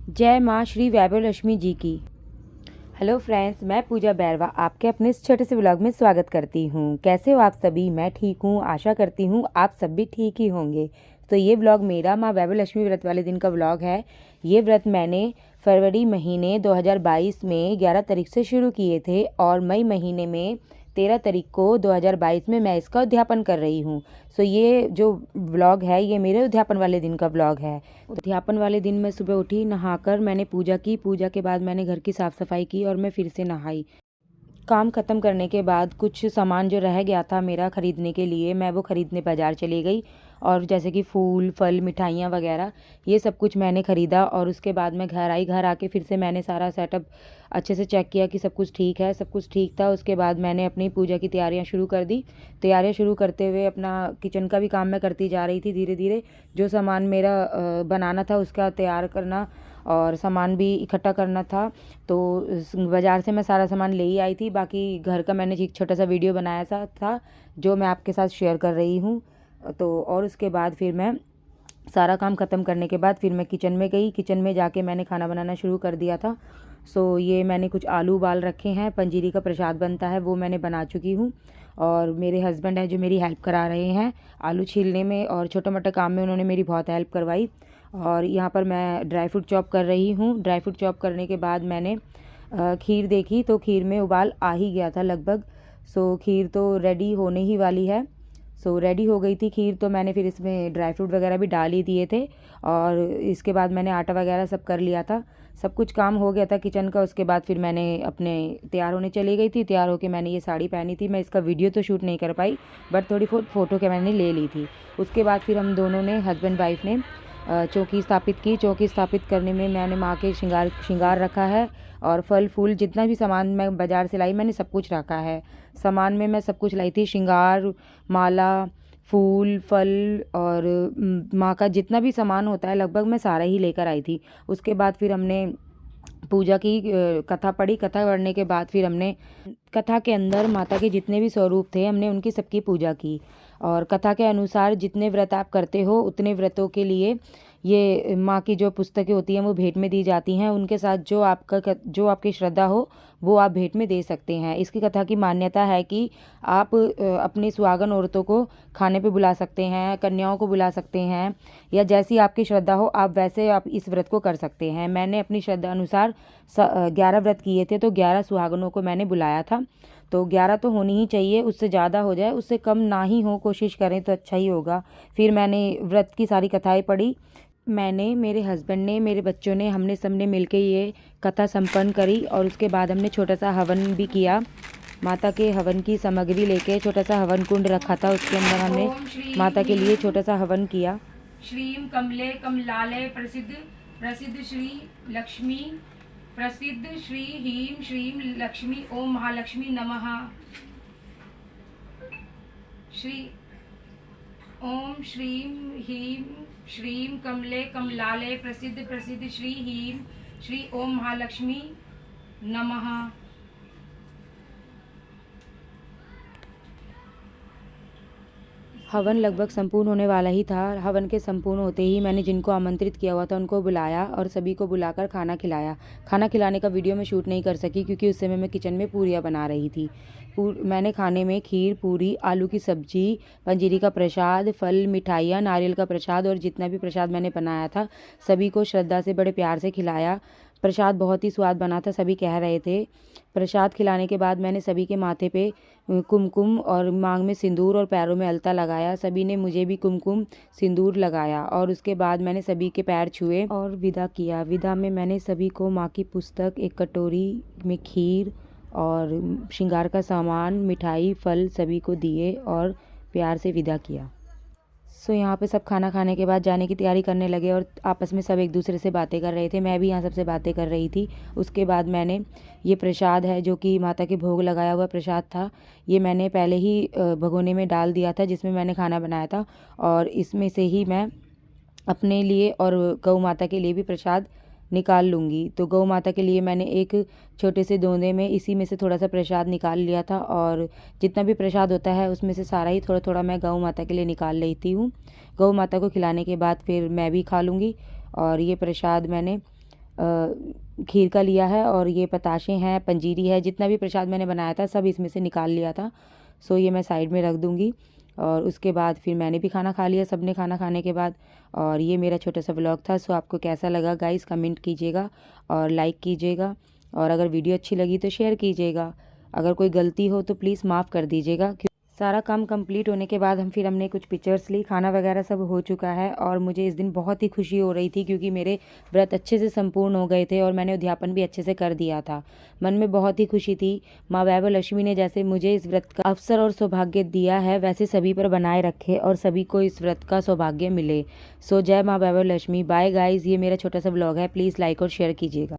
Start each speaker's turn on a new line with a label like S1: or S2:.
S1: जय माँ श्री वैभव लक्ष्मी जी की। हेलो फ्रेंड्स, मैं पूजा बैरवा आपके अपने इस छोटे से व्लॉग में स्वागत करती हूँ। कैसे हो आप सभी? मैं ठीक हूँ, आशा करती हूँ आप सब भी ठीक ही होंगे। तो ये व्लॉग मेरा माँ वैभव लक्ष्मी व्रत वाले दिन का व्लॉग है। ये व्रत मैंने फरवरी महीने 2022 में 11 तारीख से शुरू किए थे और मई महीने में 13 तारीख को 2022 में मैं इसका उद्यापन कर रही हूँ। सो ये जो व्लॉग है ये मेरे उद्यापन वाले दिन का व्लॉग है। उद्यापन वाले दिन मैं सुबह उठी, नहाकर मैंने पूजा की। पूजा के बाद मैंने घर की साफ़ सफाई की और मैं फिर से नहाई। काम ख़त्म करने के बाद कुछ सामान जो रह गया था मेरा ख़रीदने के लिए, मैं वो ख़रीदने बाज़ार चली गई। और जैसे कि फूल, फल, मिठाइयाँ वगैरह ये सब कुछ मैंने ख़रीदा और उसके बाद मैं घर आई। घर आके फिर से मैंने सारा सेटअप अच्छे से चेक किया कि सब कुछ ठीक है। सब कुछ ठीक था। उसके बाद मैंने अपनी पूजा की तैयारियाँ शुरू कर दी। तैयारियाँ शुरू करते हुए अपना किचन का भी काम मैं करती जा रही थी धीरे धीरे। जो सामान मेरा बनाना था उसका तैयार करना और सामान भी इकट्ठा करना था। तो बाज़ार से मैं सारा सामान ले ही आई थी। बाकी घर का मैंने एक छोटा सा वीडियो बनाया था जो मैं आपके साथ शेयर कर रही हूँ। तो और उसके बाद फिर मैं सारा काम ख़त्म करने के बाद फिर मैं किचन में गई। किचन में जाके मैंने खाना बनाना शुरू कर दिया था। ये मैंने कुछ आलू उबाल रखे हैं। पंजीरी का प्रसाद बनता है वो मैंने बना चुकी हूँ। और मेरे हस्बैंड हैं जो मेरी हेल्प करा रहे हैं आलू छीलने में और छोटे मोटे काम में उन्होंने मेरी बहुत हेल्प करवाई। और यहाँ पर मैं ड्राई फ्रूट चॉप कर रही हूँ। ड्राई फ्रूट चॉप करने के बाद मैंने खीर देखी तो खीर में उबाल आ ही गया था लगभग। खीर तो रेडी होने ही वाली है। रेडी हो गई थी खीर। तो मैंने फिर इसमें ड्राई फ्रूट वगैरह भी डाल ही दिए थे और इसके बाद मैंने आटा वगैरह सब कर लिया था। सब कुछ काम हो गया था किचन का। उसके बाद फिर मैंने अपने तैयार होने चली गई थी। तैयार होके मैंने ये साड़ी पहनी थी। मैं इसका वीडियो तो शूट नहीं कर पाई बट थोड़ी फ़ोटो के मैंने ले ली थी। उसके बाद फिर हम दोनों ने हस्बैंड वाइफ ने चौकी स्थापित की। चौकी स्थापित करने में मैंने माँ के श्रृंगार रखा है और फल फूल जितना भी सामान मैं बाज़ार से लाई मैंने सब कुछ रखा है। सामान में मैं सब कुछ लाई थी, श्रृंगार, माला, फूल, फल और माँ का जितना भी सामान होता है लगभग मैं सारा ही लेकर आई थी। उसके बाद फिर हमने पूजा की, कथा पढ़ी। कथा पढ़ने के बाद फिर हमने कथा के अंदर माता के जितने भी स्वरूप थे हमने उनकी सबकी पूजा की। और कथा के अनुसार जितने व्रत आप करते हो उतने व्रतों के लिए ये माँ की जो पुस्तकें होती हैं वो भेंट में दी जाती हैं। उनके साथ जो आपकी श्रद्धा हो वो आप भेंट में दे सकते हैं। इसकी कथा की मान्यता है कि आप अपनी सुहागन औरतों को खाने पे बुला सकते हैं, कन्याओं को बुला सकते हैं या जैसी आपकी श्रद्धा हो आप वैसे आप इस व्रत को कर सकते हैं। मैंने अपनी श्रद्धा अनुसार 11 व्रत किए थे तो 11 सुहागनों को मैंने बुलाया था। तो 11 तो होनी ही चाहिए, उससे ज़्यादा हो जाए उससे कम ना ही हो, कोशिश करें तो अच्छा ही होगा। फिर मैंने व्रत की सारी कथाएं पढ़ी। मैंने, मेरे हस्बैंड ने, मेरे बच्चों ने, हमने सबने मिलकर ये कथा संपन्न करी। और उसके बाद हमने छोटा सा हवन भी किया। माता के हवन की सामग्री लेके छोटा सा हवन कुंड रखा था, उसके अंदर हमने माता के लिए छोटा सा हवन किया।
S2: श्रीम कमले कमलालय प्रसिद्ध प्रसिद्ध श्री लक्ष्मी प्रसिद्ध श्री ह्रीं श्रीम लक्ष्मी ओम महालक्ष्मी नमः। श्री ओम श्रीम ह्रीं श्रीम कमले कमलालय प्रसिद्ध प्रसिद्ध श्री ह्रीं श्री ओम महालक्ष्मी नमः।
S1: हवन लगभग संपूर्ण होने वाला ही था। हवन के संपूर्ण होते ही मैंने जिनको आमंत्रित किया हुआ था उनको बुलाया और सभी को बुलाकर खाना खिलाया। खाना खिलाने का वीडियो मैं शूट नहीं कर सकी क्योंकि उस समय मैं किचन में पूरियाँ बना रही थी। मैंने खाने में खीर, पूरी, आलू की सब्जी, पंजीरी का प्रसाद, फल, मिठाइयाँ, नारियल का प्रसाद और जितना भी प्रसाद मैंने बनाया था सभी को श्रद्धा से बड़े प्यार से खिलाया। प्रसाद बहुत ही स्वाद बना था, सभी कह रहे थे। प्रसाद खिलाने के बाद मैंने सभी के माथे पे कुमकुम और मांग में सिंदूर और पैरों में अलता लगाया। सभी ने मुझे भी कुमकुम सिंदूर लगाया और उसके बाद मैंने सभी के पैर छुए और विदा किया। विदा में मैंने सभी को माँ की पुस्तक, एक कटोरी में खीर और श्रृंगार का सामान, मिठाई, फल सभी को दिए और प्यार से विदा किया। यहाँ पे सब खाना खाने के बाद जाने की तैयारी करने लगे और आपस में सब एक दूसरे से बातें कर रहे थे। मैं भी यहाँ सबसे बातें कर रही थी। उसके बाद मैंने ये प्रसाद है जो कि माता के भोग लगाया हुआ प्रसाद था, ये मैंने पहले ही भगोने में डाल दिया था जिसमें मैंने खाना बनाया था। और इसमें से ही मैं अपने लिए और गौ माता के लिए भी प्रसाद निकाल लूँगी। तो गौ माता के लिए मैंने एक छोटे से दोने में इसी में से थोड़ा सा प्रसाद निकाल लिया था और जितना भी प्रसाद होता है उसमें से सारा ही थोड़ा थोड़ा मैं गौ माता के लिए निकाल लेती हूँ। गौ माता को खिलाने के बाद फिर मैं भी खा लूँगी। और ये प्रसाद मैंने खीर का लिया है और ये पताशे हैं, पंजीरी है, जितना भी प्रसाद मैंने बनाया था सब इसमें से निकाल लिया था। सो ये मैं साइड में रख दूँगी। और उसके बाद फिर मैंने भी खाना खा लिया, सबने खाना खाने के बाद। और ये मेरा छोटा सा व्लॉग था। सो आपको कैसा लगा गाइस कमेंट कीजिएगा और लाइक कीजिएगा, और अगर वीडियो अच्छी लगी तो शेयर कीजिएगा। अगर कोई गलती हो तो प्लीज़ माफ़ कर दीजिएगा। सारा काम कंप्लीट होने के बाद हमने कुछ पिक्चर्स ली, खाना वगैरह सब हो चुका है। और मुझे इस दिन बहुत ही खुशी हो रही थी क्योंकि मेरे व्रत अच्छे से संपूर्ण हो गए थे और मैंने उद्यापन भी अच्छे से कर दिया था। मन में बहुत ही खुशी थी। माँ वैभव लक्ष्मी ने जैसे मुझे इस व्रत का अवसर और सौभाग्य दिया है वैसे सभी पर बनाए रखे और सभी को इस व्रत का सौभाग्य मिले। सो जय माँ वैभव लक्ष्मी। बाय गाइज, ये मेरा छोटा सा ब्लॉग है, प्लीज़ लाइक और शेयर कीजिएगा।